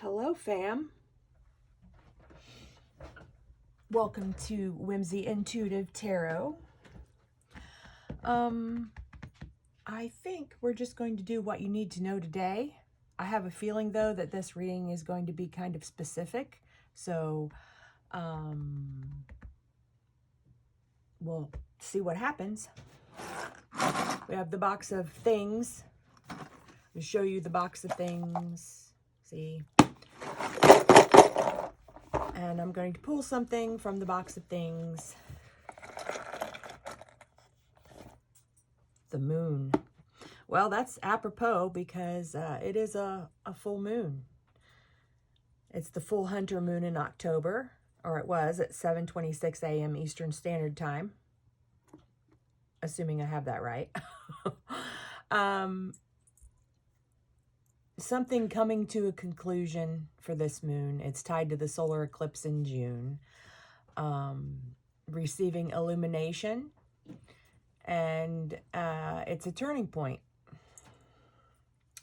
Hello, fam. Welcome to Whimsy Intuitive Tarot. I think we're just going to do what you need to know today. I have a feeling, though, that this reading is going to be kind of specific. So, we'll see what happens. We have the box of things. I'll show you the box of things. See? And I'm going to pull something from the box of things. The moon. Well, that's apropos because it is a full moon. It's the full hunter moon in October, or it was at 7:26 a.m. Eastern Standard Time. Assuming I have that right. Something coming to a conclusion for this moon. It's tied to the solar eclipse in June. Receiving illumination. And it's a turning point.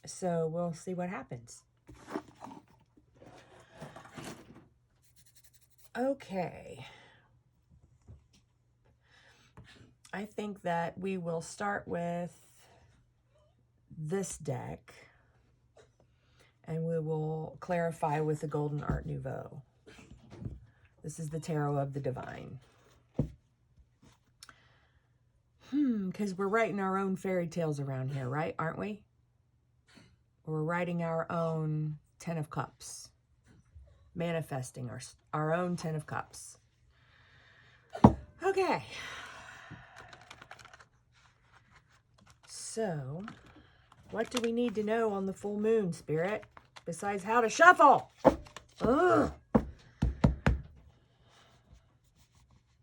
So we'll see what happens. Okay. I think that we will start with this deck. And we will clarify with the Golden Art Nouveau. This is the Tarot of the Divine. Because we're writing our own fairy tales around here, right? Aren't we? We're writing our own Ten of Cups. Manifesting our own Ten of Cups. Okay. So, what do we need to know on the full moon, Spirit? Besides how to shuffle. Ugh.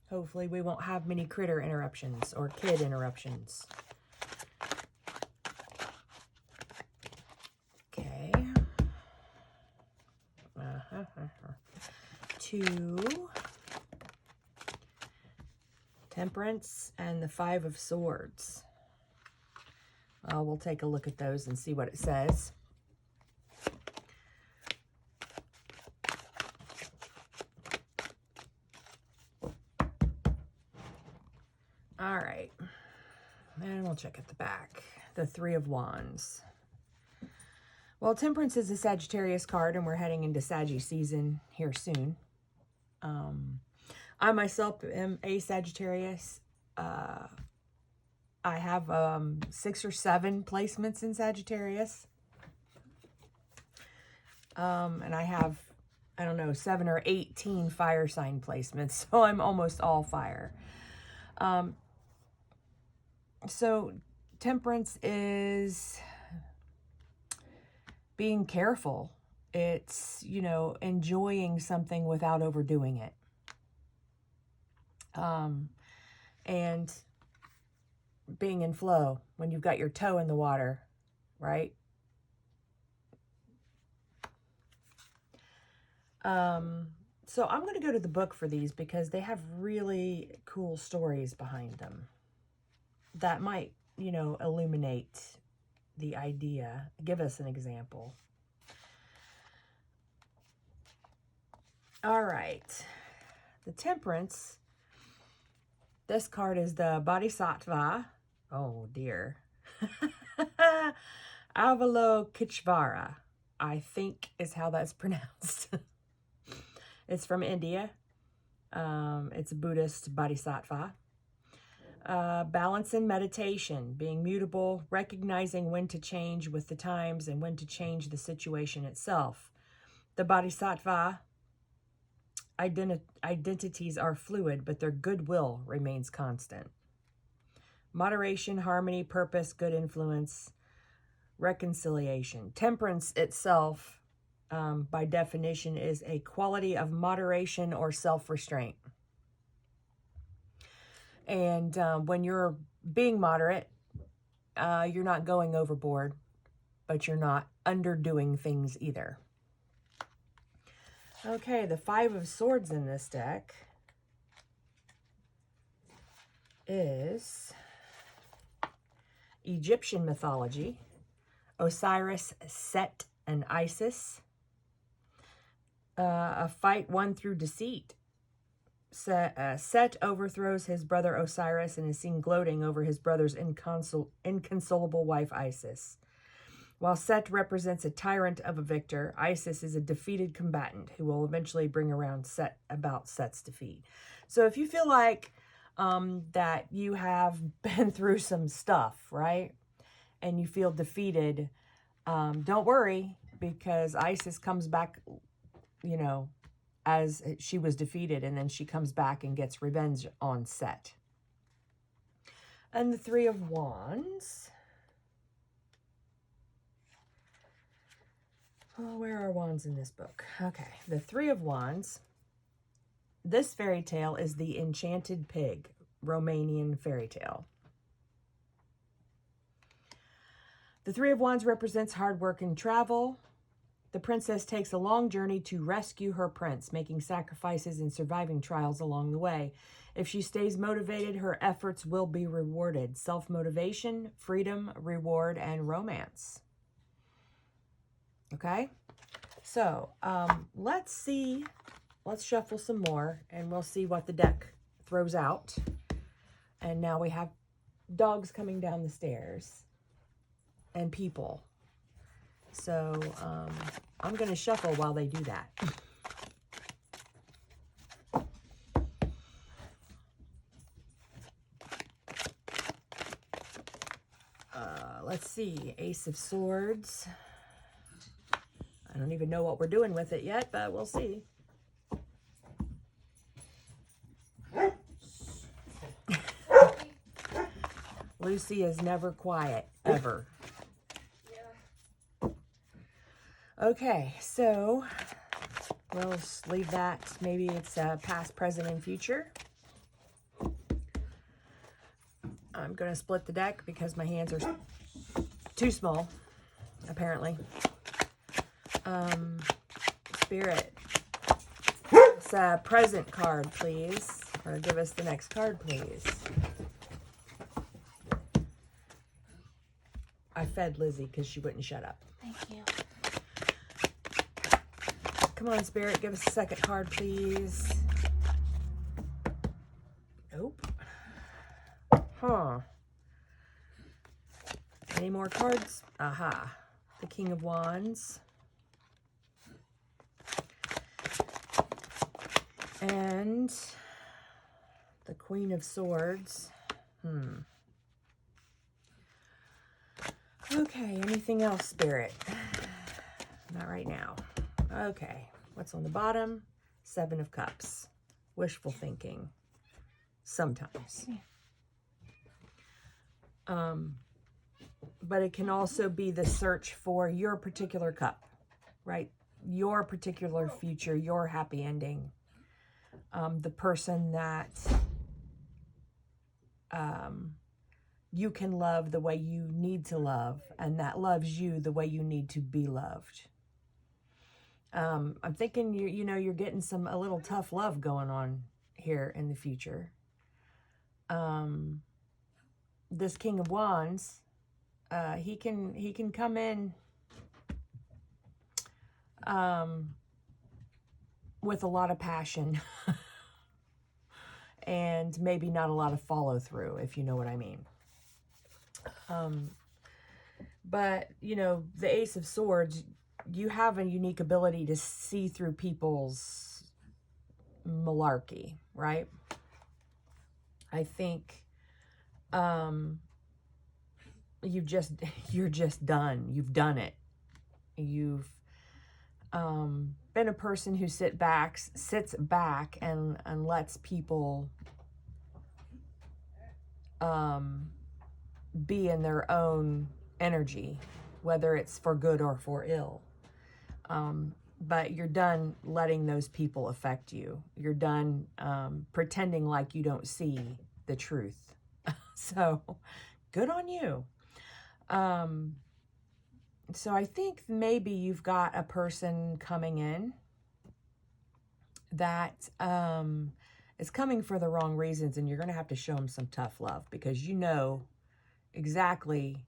Hopefully we won't have many critter interruptions or kid interruptions. Okay. 2. Temperance and the 5 of Swords. We'll take a look at those and see what it says. All right. And we'll check at the back. The 3 of Wands. Well, Temperance is a Sagittarius card, and we're heading into Saggy season here soon. I myself am a Sagittarius. I have 6 or 7 placements in Sagittarius. And I have, I don't know, 7 or 18 fire sign placements. So I'm almost all fire. So Temperance is being careful. It's, you know, enjoying something without overdoing it. And being in flow when you've got your toe in the water, right? So I'm going to go to the book for these because they have really cool stories behind them that might, you know, illuminate the idea. Give us an example. All right. The Temperance. This card is the Bodhisattva. Oh, dear. Avalokiteshvara, I think is how that's pronounced. It's from India. It's a Buddhist Bodhisattva. Balance and meditation, being mutable, recognizing when to change with the times and when to change the situation itself. The Bodhisattva identities are fluid, but their goodwill remains constant. Moderation, harmony, purpose, good influence, reconciliation. Temperance itself, by definition, is a quality of moderation or self-restraint. And when you're being moderate, you're not going overboard, but you're not underdoing things either. Okay, the 5 of Swords in this deck is Egyptian mythology, Osiris, Set, and Isis. A fight won through deceit. Set overthrows his brother Osiris and is seen gloating over his brother's inconsolable wife Isis. While Set represents a tyrant of a victor, Isis is a defeated combatant who will eventually bring around Set's defeat. So if you feel like that you have been through some stuff, right, and you feel defeated, don't worry, because Isis comes back, you know, as she was defeated, and then she comes back and gets revenge on Set. And the Three of Wands. Oh, where are wands in this book? Okay, the Three of Wands. This fairy tale is the Enchanted Pig, Romanian fairy tale. The Three of Wands represents hard work and travel. The princess takes a long journey to rescue her prince, making sacrifices and surviving trials along the way. If she stays motivated, her efforts will be rewarded. Self-motivation, freedom, reward, and romance. Okay? So, let's shuffle some more, and we'll see what the deck throws out. And now we have dogs coming down the stairs and people. So, I'm going to shuffle while they do that. Let's see. Ace of Swords. I don't even know what we're doing with it yet, but we'll see. Lucy is never quiet, ever. Okay, so we'll just leave that. Maybe it's past, present, and future. I'm going to split the deck because my hands are too small, apparently. Spirit, it's a present card, please. Or give us the next card, please. I fed Lizzie because she wouldn't shut up. Thank you. Come on, Spirit, give us a second card, please. Nope. Huh. Any more cards? Aha. The King of Wands. And the Queen of Swords. Okay, anything else, Spirit? Not right now. Okay, what's on the bottom? Seven of Cups. Wishful thinking. Sometimes. But it can also be the search for your particular cup, right? Your particular future, your happy ending. The person that you can love the way you need to love, and that loves you the way you need to be loved. I'm thinking you're getting a little tough love going on here in the future. This King of Wands, he can come in with a lot of passion and maybe not a lot of follow through, if you know what I mean. But the Ace of Swords, you have a unique ability to see through people's malarkey, right? I think you're just done. You've done it. You've been a person who sits back and lets people be in their own energy, whether it's for good or for ill. But you're done letting those people affect you. You're done pretending like you don't see the truth. So good on you. So I think maybe you've got a person coming in that is coming for the wrong reasons, and you're going to have to show them some tough love, because you know exactly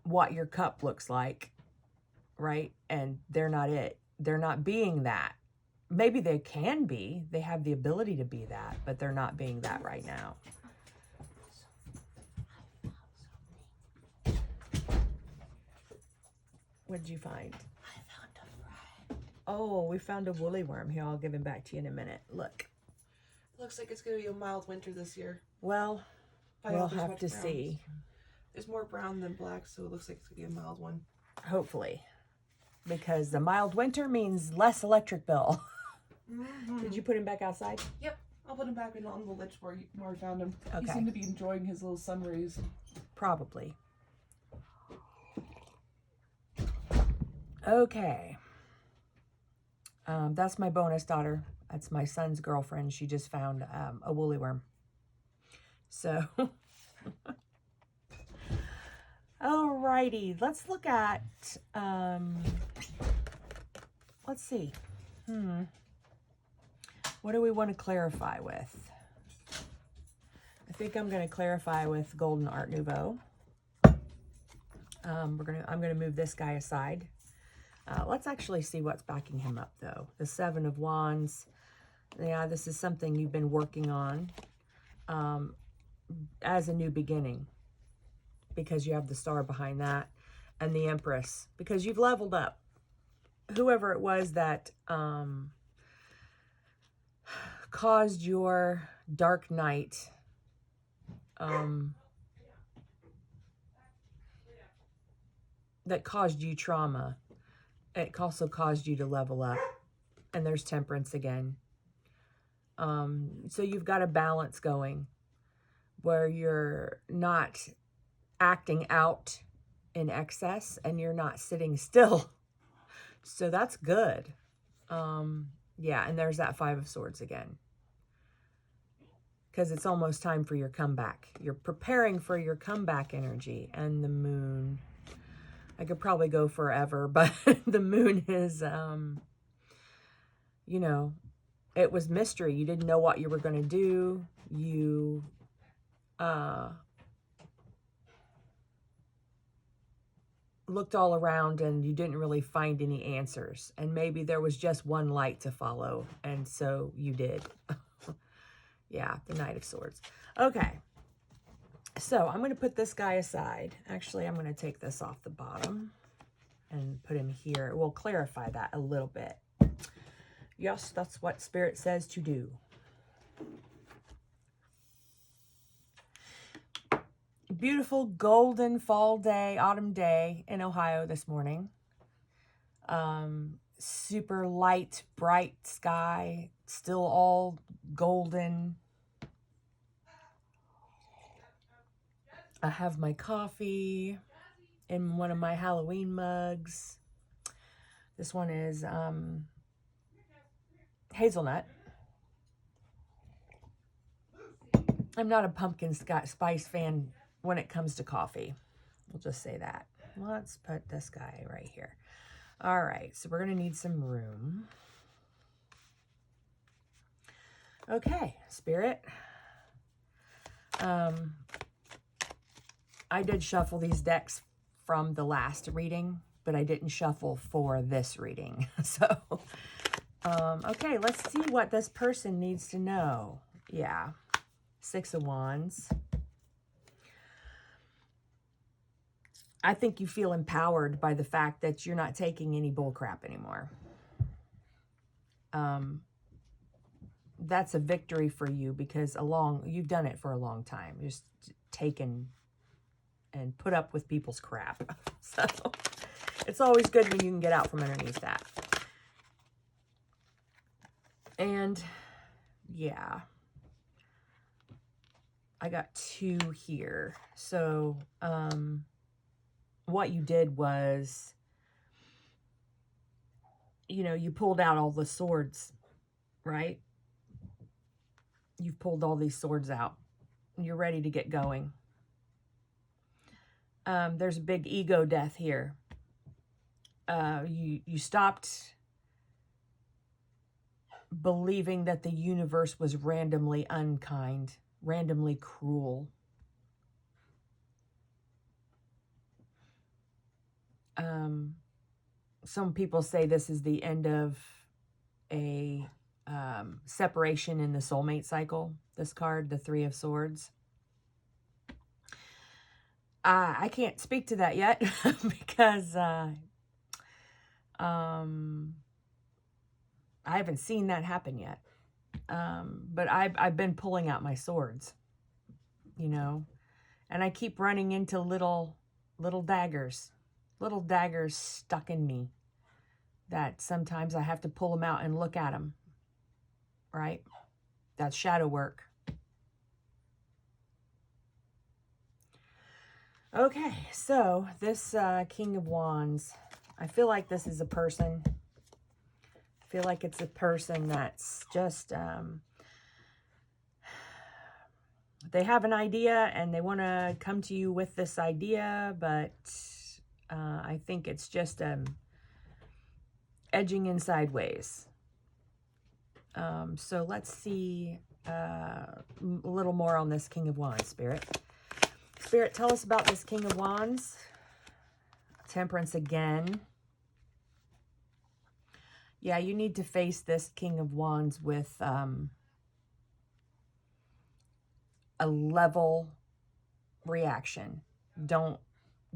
what your cup looks like, right? And they're not it. they're not being that. Maybe they can be. They have the ability to be that, but they're not being that right now. What did you find? I found a friend. Oh, we found a woolly worm. Here, I'll give him back to you in a minute. Look. Looks like it's going to be a mild winter this year. Well, we'll have to see. There's more brown than black, so it looks like it's going to be a mild one. Hopefully. Because the mild winter means less electric bill. Mm-hmm. Did you put him back outside? Yep. I'll put him back in on the ledge where we found him. Okay. He seemed to be enjoying his little sun rays. Probably. Okay. That's my bonus daughter. That's my son's girlfriend. She just found a woolly worm. So, alrighty. Let's look at, let's see. What do we want to clarify with? I think I'm going to clarify with Golden Art Nouveau. I'm going to move this guy aside. Let's actually see what's backing him up, though. The Seven of Wands. Yeah, this is something you've been working on as a new beginning, because you have the Star behind that, and the Empress, because you've leveled up. Whoever it was that caused your dark night, that caused you trauma, it also caused you to level up. And there's Temperance again. So you've got a balance going where you're not acting out in excess and you're not sitting still. So that's good. Yeah, and there's that Five of Swords again. Because it's almost time for your comeback. You're preparing for your comeback energy. And the Moon. I could probably go forever, but the Moon is, you know, it was mystery. You didn't know what you were going to do. You, looked all around and you didn't really find any answers. And maybe there was just one light to follow. And so you did. Yeah, the Knight of Swords. Okay. So I'm going to put this guy aside. Actually, I'm going to take this off the bottom and put him here. We'll clarify that a little bit. Yes, that's what Spirit says to do. Beautiful golden fall day, autumn day in Ohio this morning. Super light, bright sky, still all golden. I have my coffee in one of my Halloween mugs. This one is hazelnut. I'm not a pumpkin spice fan when it comes to coffee. We'll just say that. Let's put this guy right here. All right, so we're going to need some room. Okay, Spirit. I did shuffle these decks from the last reading, but I didn't shuffle for this reading. So, okay, let's see what this person needs to know. Yeah, Six of Wands. I think you feel empowered by the fact that you're not taking any bull crap anymore. That's a victory for you because you've done it for a long time. Just taken and put up with people's crap. So it's always good when you can get out from underneath that. And yeah, I got two here. So, what you did was, you know, you pulled out all the swords, right? You've pulled all these swords out. You're ready to get going. There's a big ego death here. You stopped believing that the universe was randomly unkind, randomly cruel. some people say this is the end of a separation in the soulmate cycle. This card, the Three of Swords. I can't speak to that yet because I haven't seen that happen yet. But I've been pulling out my swords, you know, and I keep running into little daggers stuck in me that sometimes I have to pull them out and look at them, right? That's shadow work. Okay, so this King of Wands, I feel like this is a person. I feel like it's a person that's just, they have an idea and they want to come to you with this idea, but I think it's just edging in sideways. So let's see a little more on this King of Wands, Spirit. Spirit, tell us about this King of Wands. Temperance again. Yeah, you need to face this King of Wands with a level reaction. Don't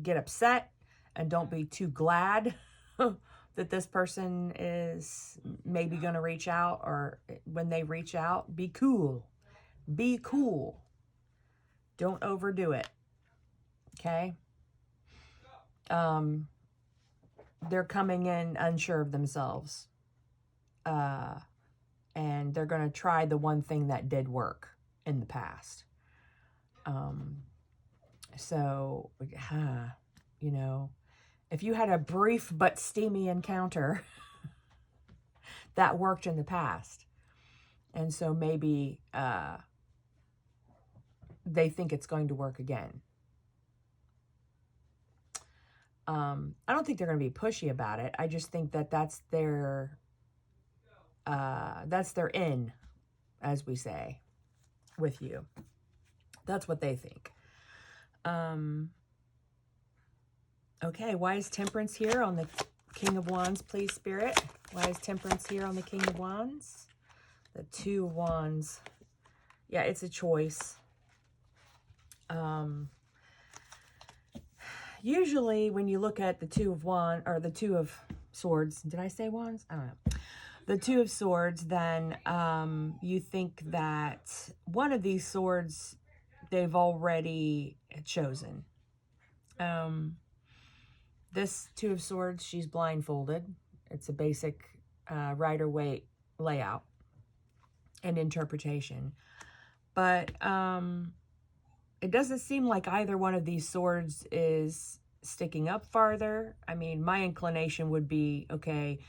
get upset and don't be too glad that this person is maybe going to reach out, or when they reach out, be cool. Be cool. Don't overdo it. Okay? They're coming in unsure of themselves. And they're going to try the one thing that did work in the past. So, you know, if you had a brief but steamy encounter that worked in the past, and so maybe they think it's going to work again. I don't think they're going to be pushy about it. I just think that that's their in, as we say, with you. That's what they think. Okay, why is Temperance here on the King of Wands, please, Spirit? Why is Temperance here on the King of Wands? The Two of Wands. Yeah, it's a choice. Usually when you look at the Two of Wands, or the Two of Swords, did I say Wands? I don't know. The Two of Swords, then you think that one of these swords they've already chosen. This Two of Swords, she's blindfolded. It's a basic Rider-Waite layout and interpretation. But it doesn't seem like either one of these swords is sticking up farther. I mean, my inclination would be, okay,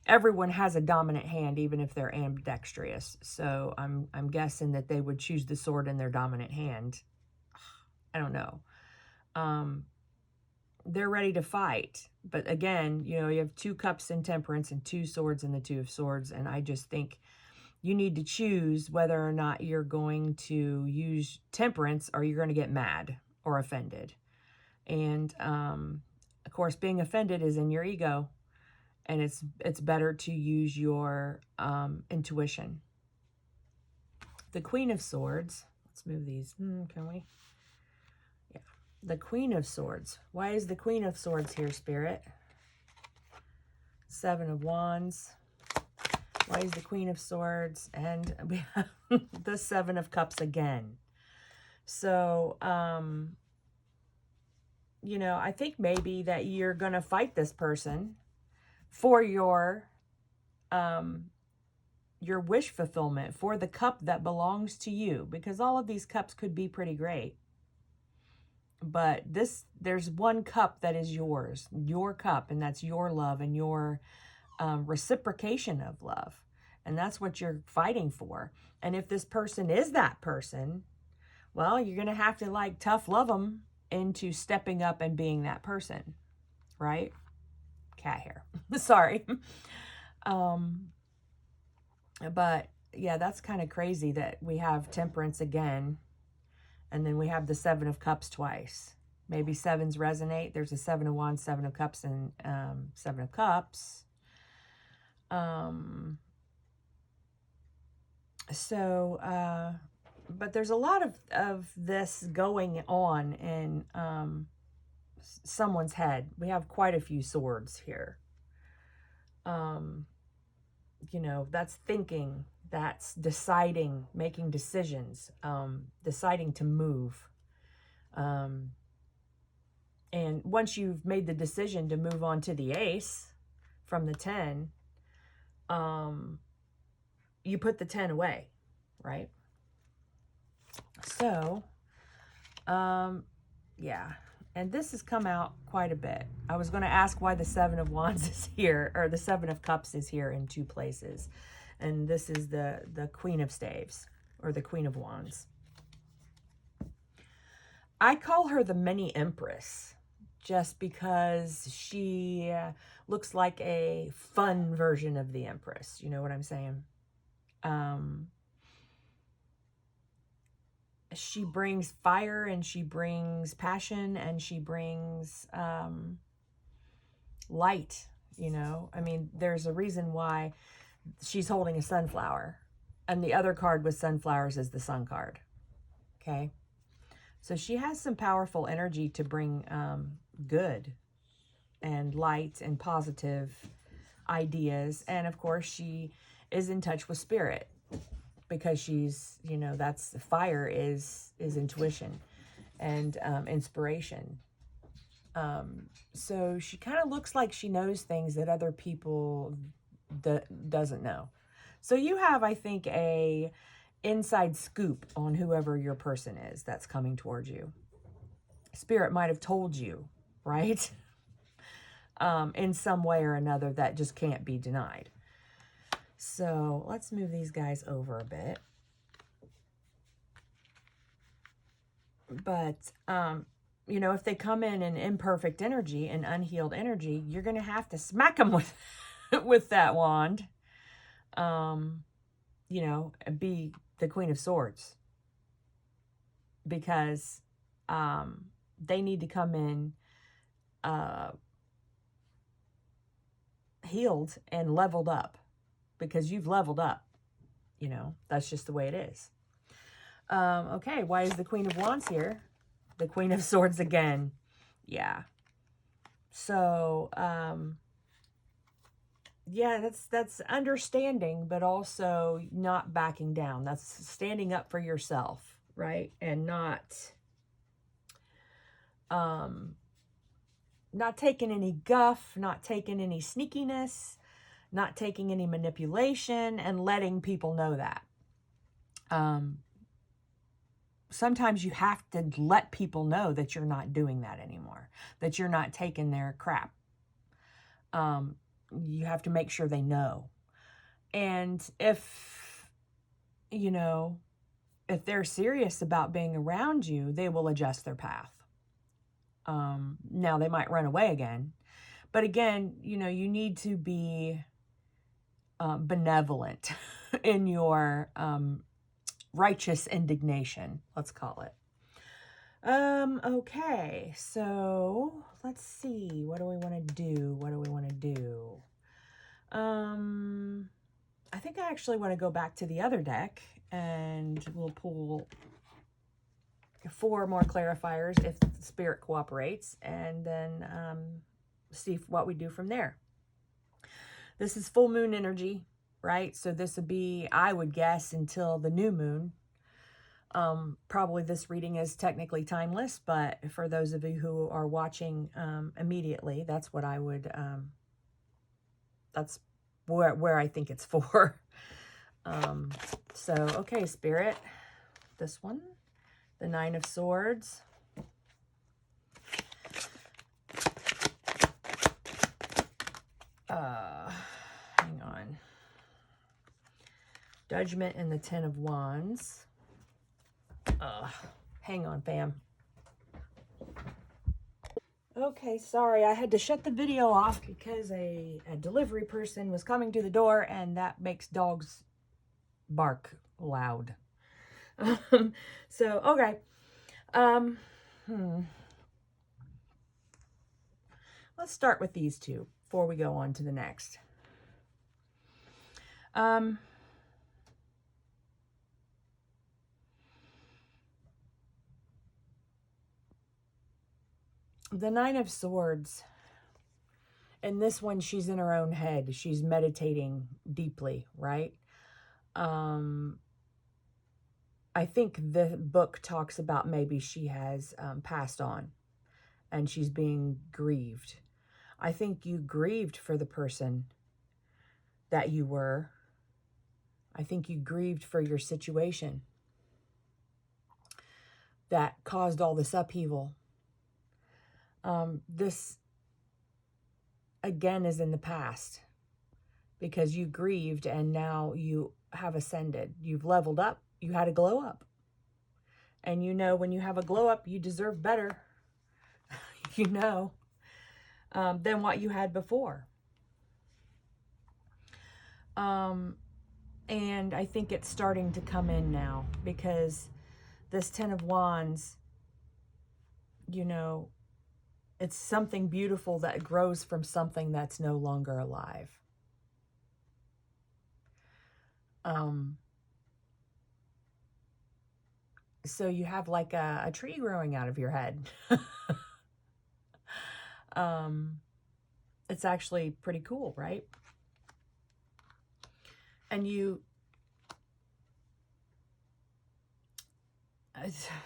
everyone has a dominant hand, even if they're ambidextrous. So I'm guessing that they would choose the sword in their dominant hand. I don't know. They're ready to fight. But again, you know, you have two cups in Temperance and two swords in the Two of Swords. And I just think you need to choose whether or not you're going to use Temperance or you're going to get mad or offended. And, of course, being offended is in your ego. And it's better to use your intuition. The Queen of Swords. Let's move these. Can we? Yeah. The Queen of Swords. Why is the Queen of Swords here, Spirit? Seven of Wands. Why is the Queen of Swords? And we have the Seven of Cups again. So, you know, I think maybe that you're going to fight this person for your wish fulfillment, for the cup that belongs to you, because all of these cups could be pretty great. But there's one cup that is yours, your cup, and that's your love and your reciprocation of love. And that's what you're fighting for. And if this person is that person, well, you're going to have to like tough love them into stepping up and being that person, right? Cat hair. Sorry. But yeah, that's kind of crazy that we have Temperance again, and then we have the Seven of Cups twice. Maybe sevens resonate. There's a Seven of Wands, Seven of Cups, and Seven of Cups. But there's a lot of this going on in someone's head. We have quite a few swords here. You know, that's thinking, that's deciding, making decisions, deciding to move. And once you've made the decision to move on to the ace from the 10, you put the 10 away, right? So, yeah. And this has come out quite a bit. I was going to ask why the Seven of Wands is here, or the Seven of Cups is here in two places. And this is the Queen of Staves, or the Queen of Wands. I call her the mini Empress, just because she looks like a fun version of the Empress. You know what I'm saying? She brings fire, and she brings passion, and she brings light, you know. I mean, there's a reason why she's holding a sunflower, and the other card with sunflowers is the Sun card. Okay, so she has some powerful energy to bring good and light and positive ideas. And of course, she is in touch with spirit, because she's, you know, that's fire is intuition and inspiration. So she kind of looks like she knows things that other people doesn't know. So you have, I think, a inside scoop on whoever your person is that's coming towards you. Spirit might have told you, right? In some way or another that just can't be denied. So let's move these guys over a bit. But, you know, if they come in imperfect energy and unhealed energy, you're going to have to smack them with, with that wand. You know, be the Queen of Swords. Because they need to come in healed and leveled up. Because you've leveled up, you know, that's just the way it is. Okay, why is the Queen of Wands here? The Queen of Swords again. Yeah. So, yeah, that's understanding, but also not backing down. That's standing up for yourself, right? And not taking any guff, not taking any sneakiness, not taking any manipulation, and letting people know that. Sometimes you have to let people know that you're not doing that anymore, that you're not taking their crap. You have to make sure they know. And if, you know, if they're serious about being around you, they will adjust their path. Now they might run away again, but again, you know, you need to be benevolent in your righteous indignation, let's call it. Okay, so let's see. What do we want to do? What do we want to do? I think I actually want to go back to the other deck, and we'll pull 4 more clarifiers if the spirit cooperates, and then see what we do from there. This is full moon energy, right? So this would be, I would guess, until the new moon. Probably this reading is technically timeless, but for those of you who are watching immediately, that's what I would, that's where I think it's for. So, okay, Spirit, this one, the 9 of Swords. Hang on. Judgment and the 10 of Wands. Hang on, fam. Okay, sorry, I had to shut the video off because a delivery person was coming to the door, and that makes dogs bark loud. So, okay. let's start with these two before we go on to the next. The Nine of Swords. And this one, she's in her own head. She's meditating deeply, right? I think the book talks about maybe she has passed on and she's being grieved. I think you grieved for the person that you were. I think you grieved for your situation that caused all this upheaval. This, again, is in the past because you grieved and now you have ascended. You've leveled up. You had a glow up. And you know when you have a glow up, you deserve better, you know, than what you had before. And I think it's starting to come in now because this Ten of Wands, you know, it's something beautiful that grows from something that's no longer alive. So you have like a tree growing out of your head. It's actually pretty cool, right? And you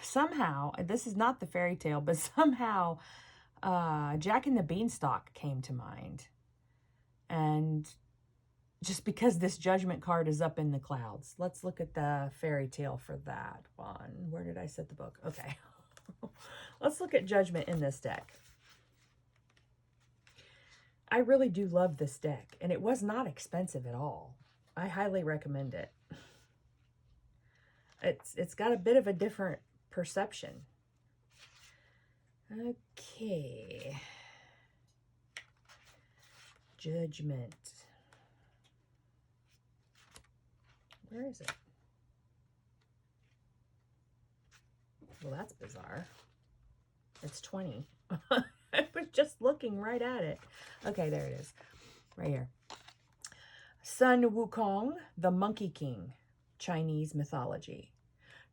somehow, this is not the fairy tale, but somehow Jack and the Beanstalk came to mind. And just because this Judgment card is up in the clouds, let's look at the fairy tale for that one. Where did I set the book? Okay. Let's look at Judgment in this deck. I really do love this deck, and it was not expensive at all. I highly recommend it. It's got a bit of a different perception. Okay. Judgment. Where is it? Well, that's bizarre. It's 20. I was just looking right at it. Okay, there it is. Right here. Sun Wukong, the Monkey King, Chinese mythology.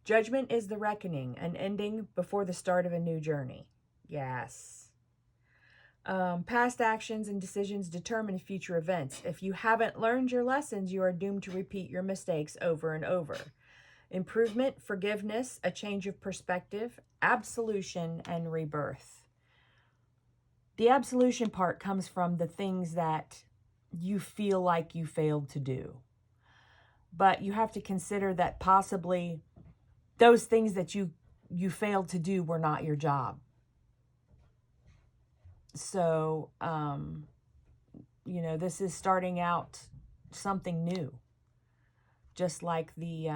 Judgment is the reckoning, an ending before the start of a new journey. Yes. Past actions and decisions determine future events. If you haven't learned your lessons, you are doomed to repeat your mistakes over and over. Improvement, forgiveness, a change of perspective, absolution, and rebirth. The absolution part comes from the things that you feel like you failed to do. But you have to consider that possibly those things that you failed to do were not your job. So, you know, this is starting out something new. Just like the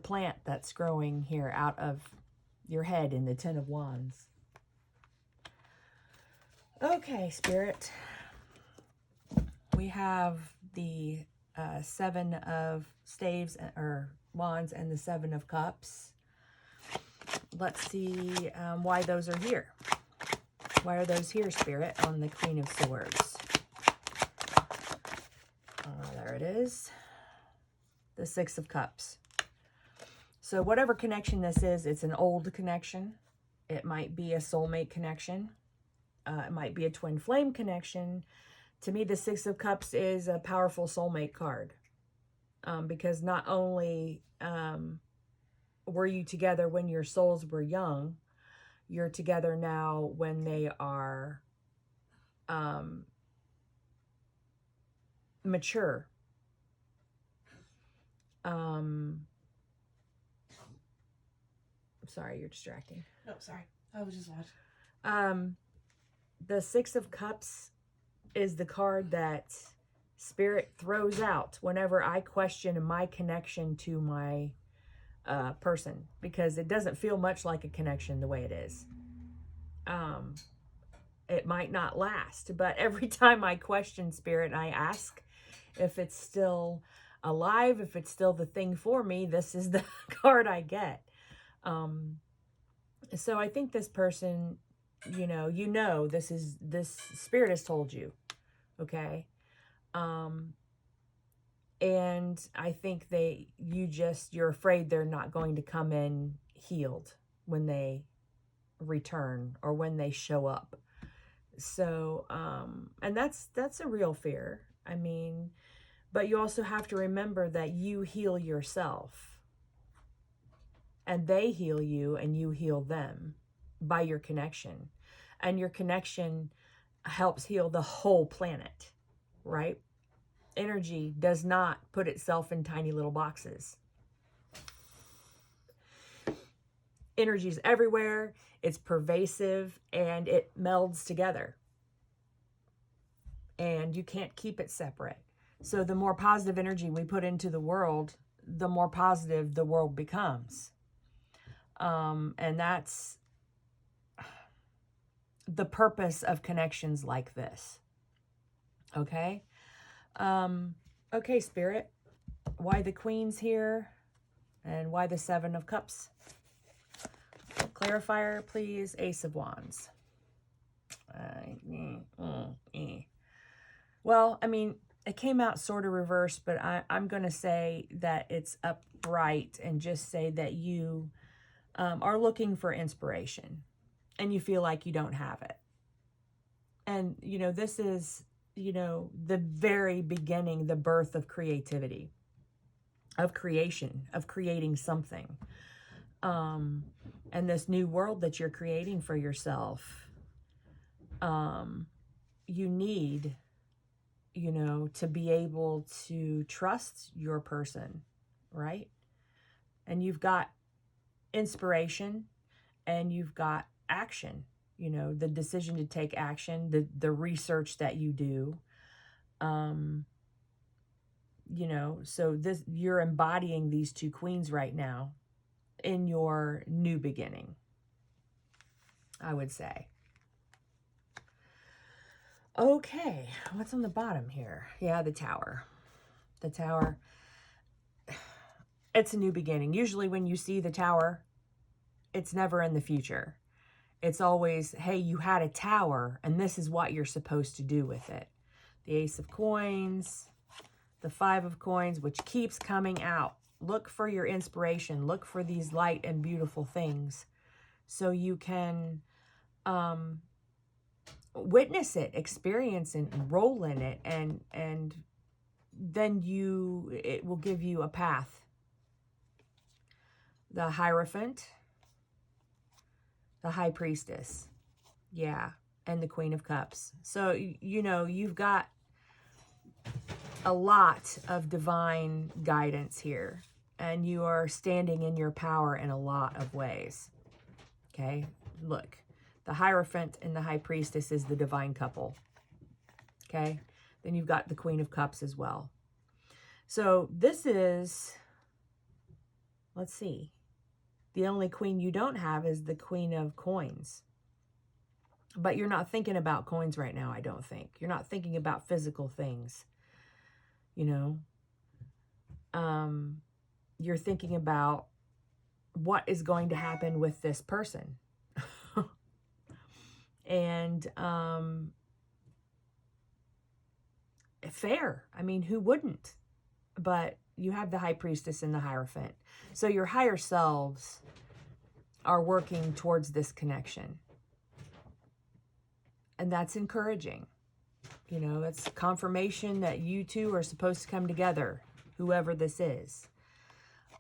plant that's growing here out of your head in the Ten of Wands. Okay, Spirit. We have the Seven of Staves or Wands and the Seven of Cups. Let's see why those are here. Why are those here, Spirit, on the Queen of Swords? There it is. The Six of Cups. So whatever connection this is, it's an old connection. It might be a soulmate connection. It might be a twin flame connection. To me, the Six of Cups is a powerful soulmate card. Because not only were you together when your souls were young, you're together now when they are mature. Sorry, you're distracting. No, sorry. I was just watching. The Six of Cups is the card that Spirit throws out whenever I question my connection to my person, because it doesn't feel much like a connection the way it is. It might not last, but every time I question Spirit and I ask if it's still alive, if it's still the thing for me, this is the card I get. So I think this person this spirit has told you, okay? And I think you're afraid they're not going to come in healed when they return or when they show up. So, and that's a real fear. I mean, but you also have to remember that you heal yourself and they heal you and you heal them by your connection. And your connection helps heal the whole planet, right? Energy does not put itself in tiny little boxes. Energy is everywhere, it's pervasive, and it melds together. And you can't keep it separate. So the more positive energy we put into the world, the more positive the world becomes. And that's the purpose of connections like this. Okay? Okay, Spirit. Why the Queen's here? And why the Seven of Cups? Clarifier, please. Ace of Wands. Well, I mean, it came out sort of reversed, but I'm going to say that it's upright and just say that you are looking for inspiration and you feel like you don't have it. And, this is, the very beginning, the birth of creativity, of creation, of creating something. And this new world that you're creating for yourself, you need, to be able to trust your person, right? And you've got inspiration and you've got action, the decision to take action, the research that you do, so you're embodying these two queens right now in your new beginning, I would say. Okay, what's on the bottom here? Yeah, the Tower. The Tower. It's a new beginning. Usually when you see the Tower, it's never in the future. It's always, hey, you had a tower, and this is what you're supposed to do with it. The Ace of Coins, the Five of Coins, which keeps coming out. Look for your inspiration. Look for these light and beautiful things so you can witness it, experience it, roll in it, and then it will give you a path. The Hierophant, the High Priestess, yeah, and the Queen of Cups. So, you've got a lot of divine guidance here, and you are standing in your power in a lot of ways. Okay, look, the Hierophant and the High Priestess is the divine couple. Okay, then you've got the Queen of Cups as well. So this is, let's see, the only queen you don't have is the Queen of Coins. But you're not thinking about coins right now, I don't think. You're not thinking about physical things, You're thinking about what is going to happen with this person. And fair. I mean, who wouldn't? But you have the High Priestess and the Hierophant. So your higher selves are working towards this connection. And that's encouraging. It's confirmation that you two are supposed to come together, whoever this is.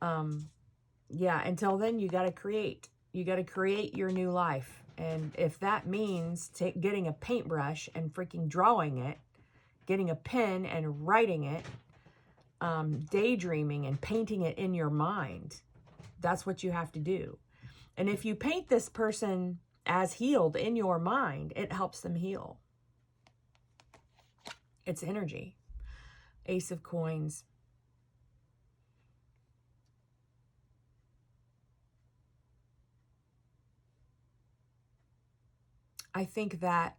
Yeah, until then, you got to create. You got to create your new life. And if that means getting a paintbrush and freaking drawing it, getting a pen and writing it, daydreaming and painting it in your mind, that's what you have to do. And if you paint this person as healed in your mind, it helps them heal. It's energy. Ace of Coins. I think that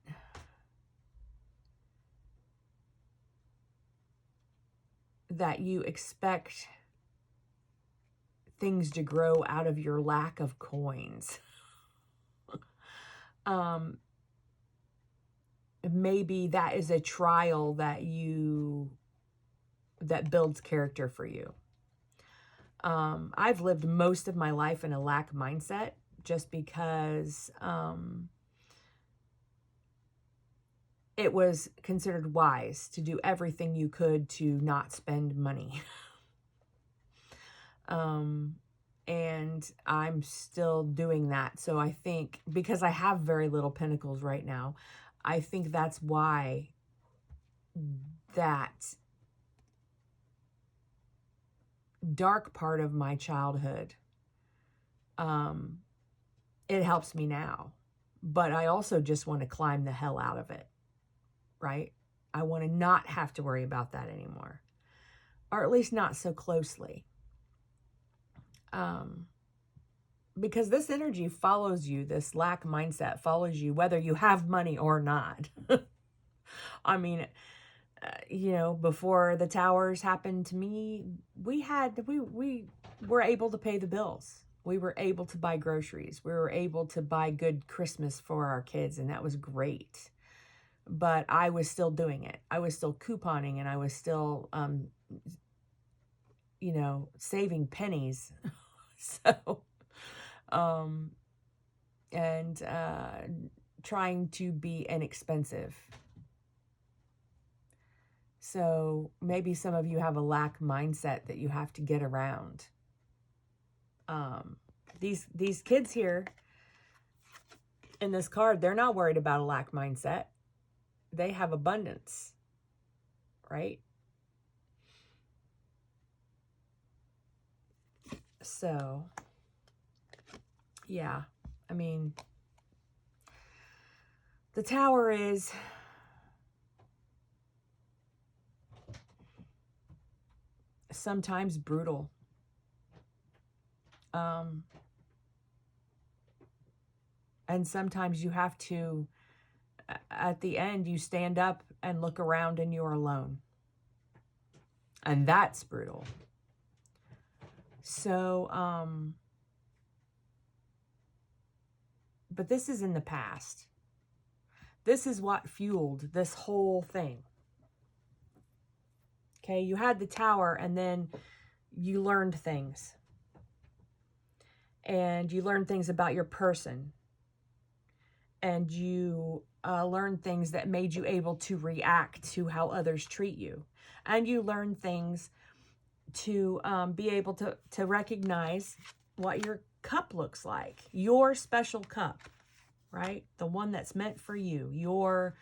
you expect things to grow out of your lack of coins. maybe that is a trial that builds character for you. I've lived most of my life in a lack mindset just because it was considered wise to do everything you could to not spend money. And I'm still doing that. So I think because I have very little pinnacles right now, I think that's why that dark part of my childhood, it helps me now. But I also just want to climb the hell out of it, right? I want to not have to worry about that anymore, or at least not so closely. Because this energy follows you, this lack mindset follows you, whether you have money or not. I mean, before the towers happened to me, we were able to pay the bills. We were able to buy groceries. We were able to buy good Christmas for our kids, and that was great. But I was still doing it. I was still couponing, and I was still, saving pennies. So, and trying to be inexpensive. So maybe some of you have a lack mindset that you have to get around. These kids here in this card, they're not worried about a lack mindset. They have abundance, right? So, yeah, I mean, the Tower is sometimes brutal. And sometimes you have to, at the end, you stand up and look around and you're alone. And that's brutal. So, but this is in the past. This is what fueled this whole thing. Okay, you had the Tower and then you learned things. And you learned things about your person. And you learned things that made you able to react to how others treat you. And you learned things to be able to recognize what your cup looks like. Your special cup, right? The one that's meant for you. Your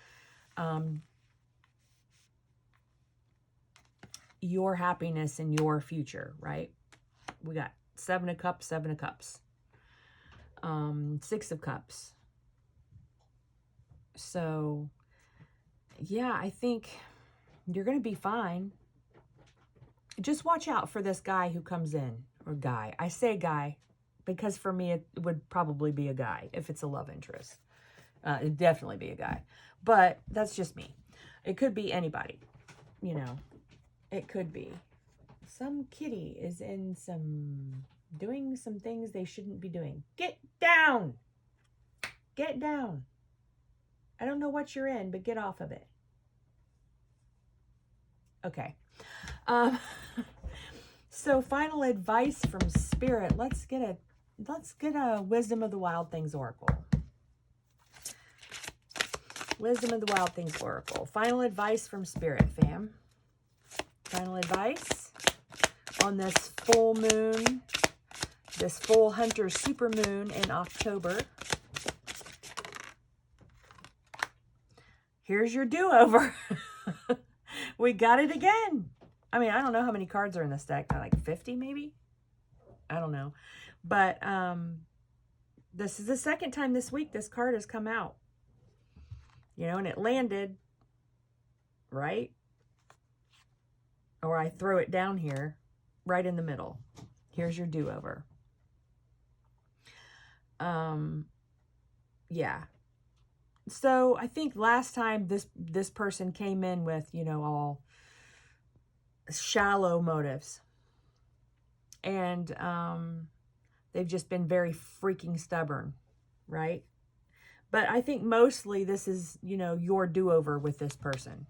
happiness and your future, right? We got 7 of Cups, 7 of Cups. 6 of Cups. So, yeah, I think you're going to be fine. Just watch out for this guy who comes in, or guy. I say guy because for me it would probably be a guy if it's a love interest. It'd definitely be a guy. But that's just me. It could be anybody, It could be. Some kitty is doing some things they shouldn't be doing. Get down! Get down. I don't know what you're in, but get off of it. Okay. So final advice from Spirit. Let's get a Wisdom of the Wild Things Oracle. Wisdom of the Wild Things Oracle. Final advice from Spirit, fam. Final advice on this full moon, this full Hunter super moon in October. Here's your do-over. We got it again. I mean, I don't know how many cards are in this deck. Like 50 maybe? I don't know. But this is the second time this week this card has come out. And it landed, right? Or I throw it down here, right in the middle. Here's your do-over. Yeah. So I think last time this person came in with, all shallow motives. And they've just been very freaking stubborn, right? But I think mostly this is, you know, your do-over with this person.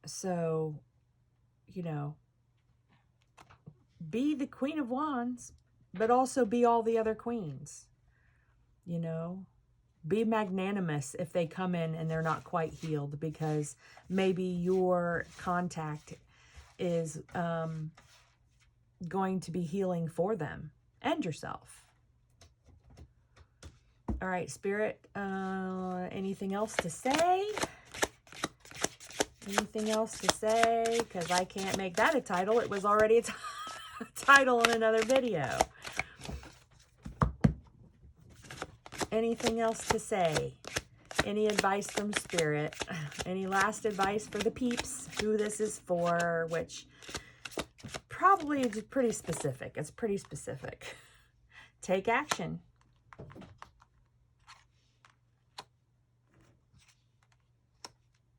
So, you know, be the Queen of Wands, but also be all the other queens. You know, be magnanimous if they come in and they're not quite healed, because maybe your contact is going to be healing for them and yourself. All right, Spirit, anything else to say? Anything else to say? Because I can't make that a title. It was already a title in another video. Anything else to say? Any advice from Spirit? Any last advice for the peeps, who this is for, which probably is pretty specific. It's pretty specific. Take action.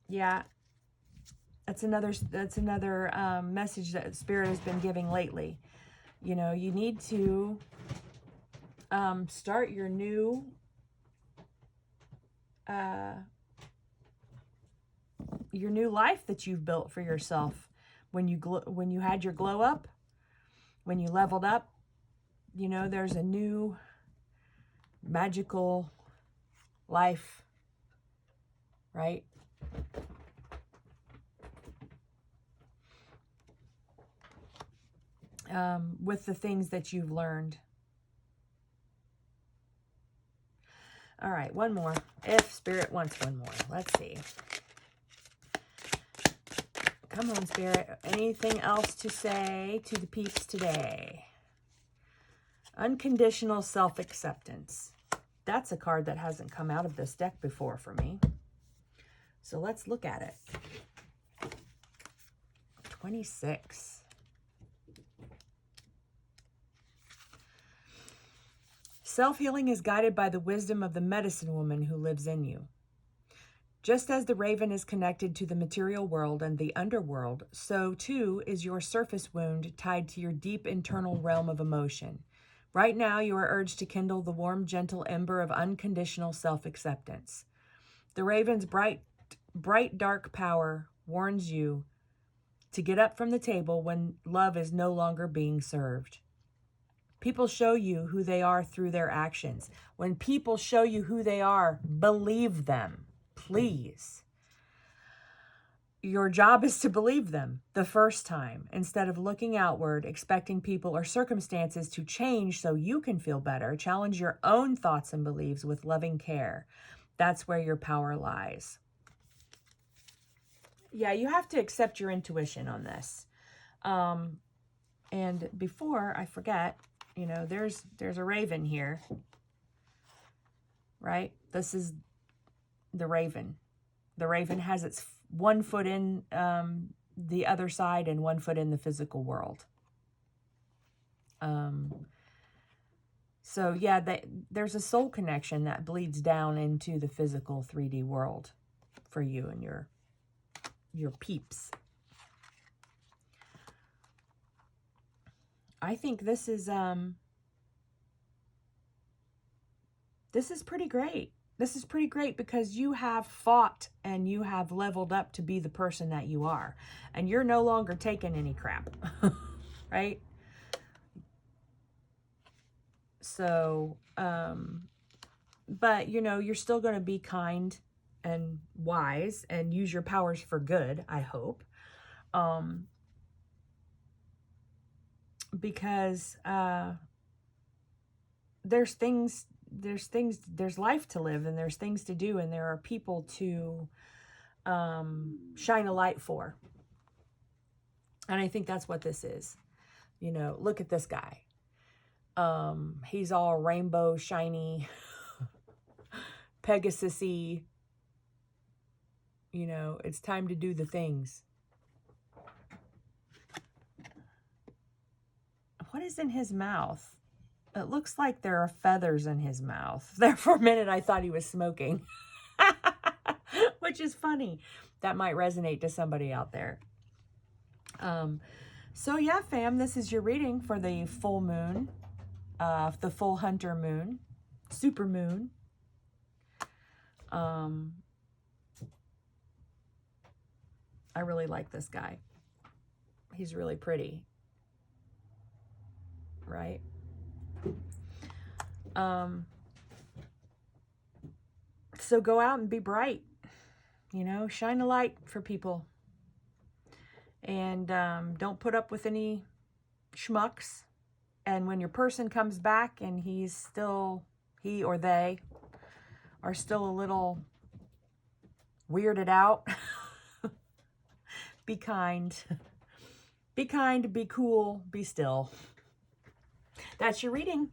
Yeah, that's another message that Spirit has been giving lately. You know, you need to start your new life that you've built for yourself when you had your glow up, when you leveled up. You know, there's a new magical life, right? With the things that you've learned. All right, one more. If Spirit wants one more. Let's see. Come on, Spirit. Anything else to say to the peeps today? Unconditional self-acceptance. That's a card that hasn't come out of this deck before for me. So let's look at it. 26. Self-healing is guided by the wisdom of the medicine woman who lives in you. Just as the raven is connected to the material world and the underworld, so too is your surface wound tied to your deep internal realm of emotion. Right now, you are urged to kindle the warm, gentle ember of unconditional self-acceptance. The raven's bright, dark power warns you to get up from the table when love is no longer being served. People show you who they are through their actions. When people show you who they are, believe them, please. Your job is to believe them the first time, instead of looking outward, expecting people or circumstances to change so you can feel better. Challenge your own thoughts and beliefs with loving care. That's where your power lies. Yeah, you have to accept your intuition on this. And before I forget, you know, there's a raven here, right? This is the raven. The raven has its one foot in the other side and 1 foot in the physical world. So yeah, there's a soul connection that bleeds down into the physical 3D world for you and your peeps. I think this is pretty great. This is pretty great because you have fought and you have leveled up to be the person that you are. And you're no longer taking any crap, right? So, but, you know, you're still going to be kind and wise and use your powers for good, I hope. Because there's life to live, and there's things to do, and there are people to shine a light for. And I think that's what this is. You know, look at this guy. He's all rainbow, shiny, Pegasus-y. You know, it's time to do the things. What is in his mouth? It looks like there are feathers in his mouth. There for a minute I thought he was smoking. Which is funny. That might resonate to somebody out there. So yeah, fam, this is your reading for the full moon the full hunter moon, super moon. I really like this guy. He's really pretty, right? So go out and be bright, you know, shine a light for people. And don't put up with any schmucks. And when your person comes back and he or they are still a little weirded out, be kind. Be kind, be cool, be still. That's your reading.